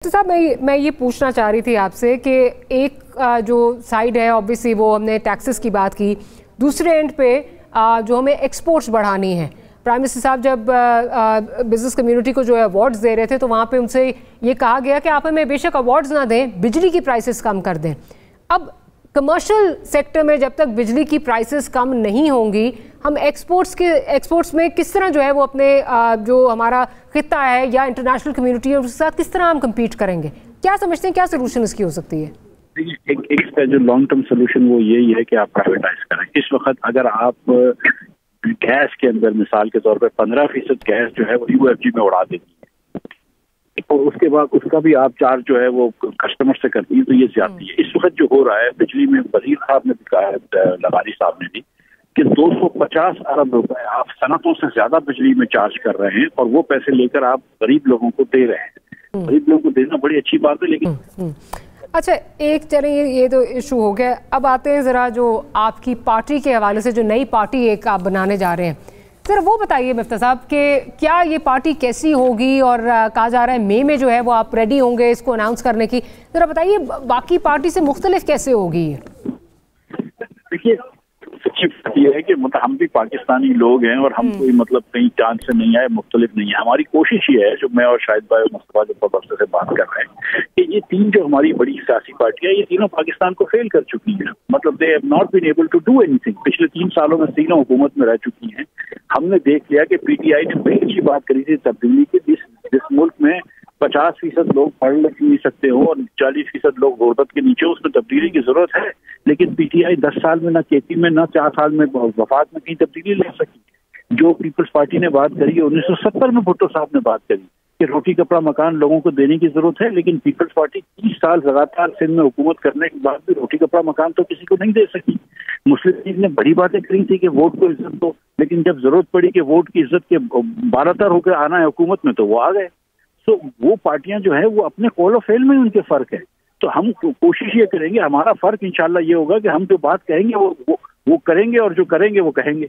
तो साहब मैं ये पूछना चाह रही थी आपसे कि एक जो साइड है ऑब्वियसली वो हमने टैक्सेस की बात की, दूसरे एंड पे जो हमें एक्सपोर्ट्स बढ़ानी है। प्राइम मिनिस्टर साहब जब बिजनेस कम्युनिटी को जो है अवार्ड्स दे रहे थे तो वहाँ पे उनसे ये कहा गया कि आप हमें बेशक अवार्ड्स ना दें, बिजली की प्राइसेस कम कर दें। अब कमर्शियल सेक्टर में जब तक बिजली की प्राइसेस कम नहीं होंगी, हम एक्सपोर्ट्स में किस तरह जो है वो अपने जो हमारा खिता है या इंटरनेशनल कम्युनिटी है उसके साथ किस तरह हम कम्पीट करेंगे? क्या समझते हैं, क्या सोल्यूशन इसकी हो सकती है? एक इसका जो लॉन्ग टर्म सोल्यूशन वो यही है कि आप प्राइवेटाइज करें। इस वक्त अगर आप गैस के अंदर मिसाल के तौर पर 15% गैस जो है वो यूएफजी में उड़ा देती है और उसके बाद उसका भी आप चार्ज जो है वो कस्टमर से करती है, तो ये ज्यादा है। इस वक्त जो हो रहा है बिजली में, वजीर साहब ने भी कहा, लगारी साहब ने भी, कि 250 अरब रुपए आप सनतों से ज्यादा बिजली में चार्ज कर रहे हैं और वो पैसे लेकर आप गरीब लोगों को दे रहे हैं। गरीब लोगों को देना बड़ी अच्छी बात है, लेकिन अच्छा एक चलिए ये तो इशू हो गया। अब आते हैं ज़रा जो आपकी पार्टी के हवाले से, जो नई पार्टी एक आप बनाने जा रहे हैं, ज़रा वो बताइए मिफ्ता साहब कि क्या ये पार्टी कैसी होगी और कहा जा रहा है मई में जो है वो आप रेडी होंगे इसको अनाउंस करने की। ज़रा बताइए बाकी पार्टी से मुख्तलिफ कैसे होगी ये? देखिए सच्ची बात यह है कि मतलब हम भी पाकिस्तानी लोग हैं और हम कोई मतलब कहीं चांद से नहीं आए, मुख्तलिफ नहीं है। हमारी कोशिश ये है, जो मैं और शाहिद भाई और मुस्तफा जब्बार से बात कर रहे हैं, कि ये तीन जो हमारी बड़ी सियासी पार्टियां, ये तीनों पाकिस्तान को फेल कर चुकी हैं। मतलब they have not been able to do anything. पिछले 3 सालों में तीनों हुकूमत में रह चुकी हैं। हमने देख लिया कि पीटीआई ने बड़ी अच्छी बात करी थी तब्दीली की। जिस मुल्क में 50% लोग पढ़ लिख नहीं सकते हो और 40% लोग गुर्बत के नीचे, उसमें तब्दीली की जरूरत है। लेकिन पीटीआई 10 साल में, ना खेती में, ना 4 साल में वफात में कहीं तब्दीली ले सकी। जो पीपल्स पार्टी ने बात करी है, 1970 में भुट्टो साहब ने बात करी कि रोटी कपड़ा मकान लोगों को देने की जरूरत है, लेकिन पीपल्स पार्टी 30 साल लगातार सिंध में हुकूमत करने के बाद भी रोटी कपड़ा मकान तो किसी को नहीं दे सकी। मुस्लिम लीग ने बड़ी बातें करी थी कि वोट को इज्जत दो, लेकिन जब जरूरत पड़ी कि वोट की इज्जत के बारातर होकर आना है हुकूमत में, तो वो आ गए। तो वो पार्टियां जो है वो अपने कॉल ऑफ फेल में ही उनके फर्क है। तो हम कोशिश ये करेंगे, हमारा फर्क इंशाल्लाह ये होगा कि हम जो बात कहेंगे वो करेंगे और जो करेंगे वो कहेंगे।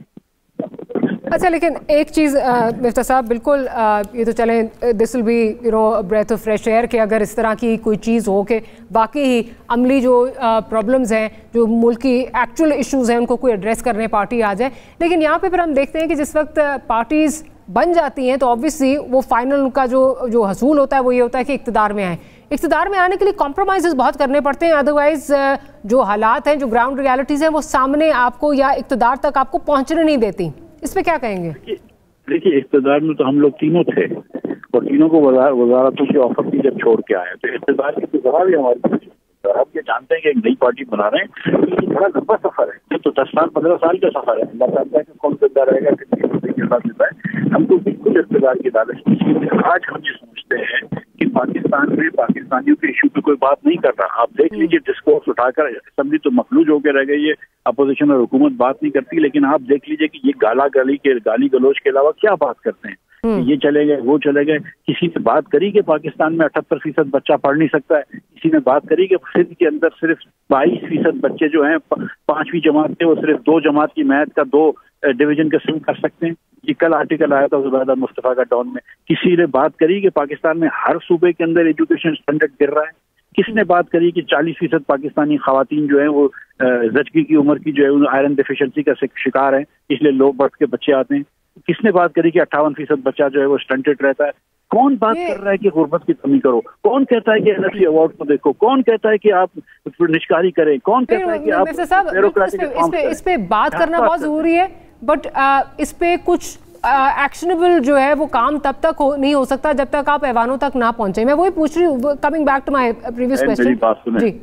अच्छा लेकिन एक चीज़ मिफ्ता साहब, बिल्कुल ये तो चलें, this will be breath of fresh air कि अगर इस तरह की कोई चीज़ हो कि वाकई ही अमली जो प्रॉब्लम्स हैं, जो मुल्क की एक्चुअल इश्यूज़ हैं, उनको कोई एड्रेस करने पार्टी आ जाए। लेकिन यहाँ पे फिर हम देखते हैं कि जिस वक्त पार्टीज़ बन जाती हैं तो ऑब्वियसली वो फाइनल उनका जो हसूल होता है वो ये होता है कि इक़्तिदार में आए। इक़्तिदार में आने के लिए कॉम्प्रोमाइज़ बहुत करने पड़ते हैं, अदरवाइज जो हालात हैं, जो ग्राउंड रियलिटीज़ हैं, वो सामने आपको या इक़्तिदार तक आपको पहुँचने नहीं देती। इस पे क्या कहेंगे? देखिए इक़्तिदार में तो हम लोग तीनों थे और तीनों को वज़ारतों की ऑफर की जब छोड़ के आए, तो इक़्तिदार की गुज़ारा भी हमारी। हम ये जानते हैं कि एक नई पार्टी बना रहे हैं, ये बड़ा लंबा सफर है, तो 10 साल 15 साल का सफर है। अल्लाह जानता है कि कौन जिंदा रहेगा, कितनी के साथ देता है। हमको बिल्कुल इक़्तिदार की लालच नहीं है। आज हम ये सोचते हैं कि पाकिस्तान में पाकिस्तानियों के इशू पे कोई बात नहीं कर रहा। आप देख लीजिए, डिस्कोर्स उठाकर असेंबली तो मखलूज होकर रह गई है, अपोजिशन और हुकूमत बात नहीं करती। लेकिन आप देख लीजिए कि ये गाली गलोच के अलावा क्या बात करते हैं। ये चले गए, वो चले गए। किसी ने बात करी कि पाकिस्तान में 78% बच्चा पढ़ नहीं सकता है। किसी ने बात करी कि सिंध के अंदर सिर्फ 22% बच्चे जो हैं 5वीं जमात के, वो सिर्फ 2 जमात की मैथ का 2 डिवीजन का सिम कर सकते हैं। ये कल आर्टिकल आया था ज़ुबैदा मुस्तफा का डॉन में। किसी ने बात करी कि पाकिस्तान में हर सूबे के अंदर एजुकेशन स्टैंडर्ड गिर रहा है। किसने बात करी कि 40% पाकिस्तानी खवातीन जो है वो ज़चगी की उम्र की जो है आयरन डिफिशिएंसी का शिकार है, इसलिए लो बर्थ के बच्चे आते हैं। किसने बात करी कि 58% बच्चा जो है वो स्टंटेड रहता है। कौन बात कर रहा है कि गुर्बत की कमी करो? कौन कहता है कि एनएफसी अवार्ड को देखो? कौन कहता है कि आप निष्कारी करें? कौन कहता है कि आप इस पे बात करना बहुत जरूरी है, बट इस पे कुछ एक्शनेबल जो है वो काम तब तक नहीं हो सकता जब तक आप ऐवानों तक ना पहुंचे। मैं वही पूछ रही हूँ, coming back to my previous question.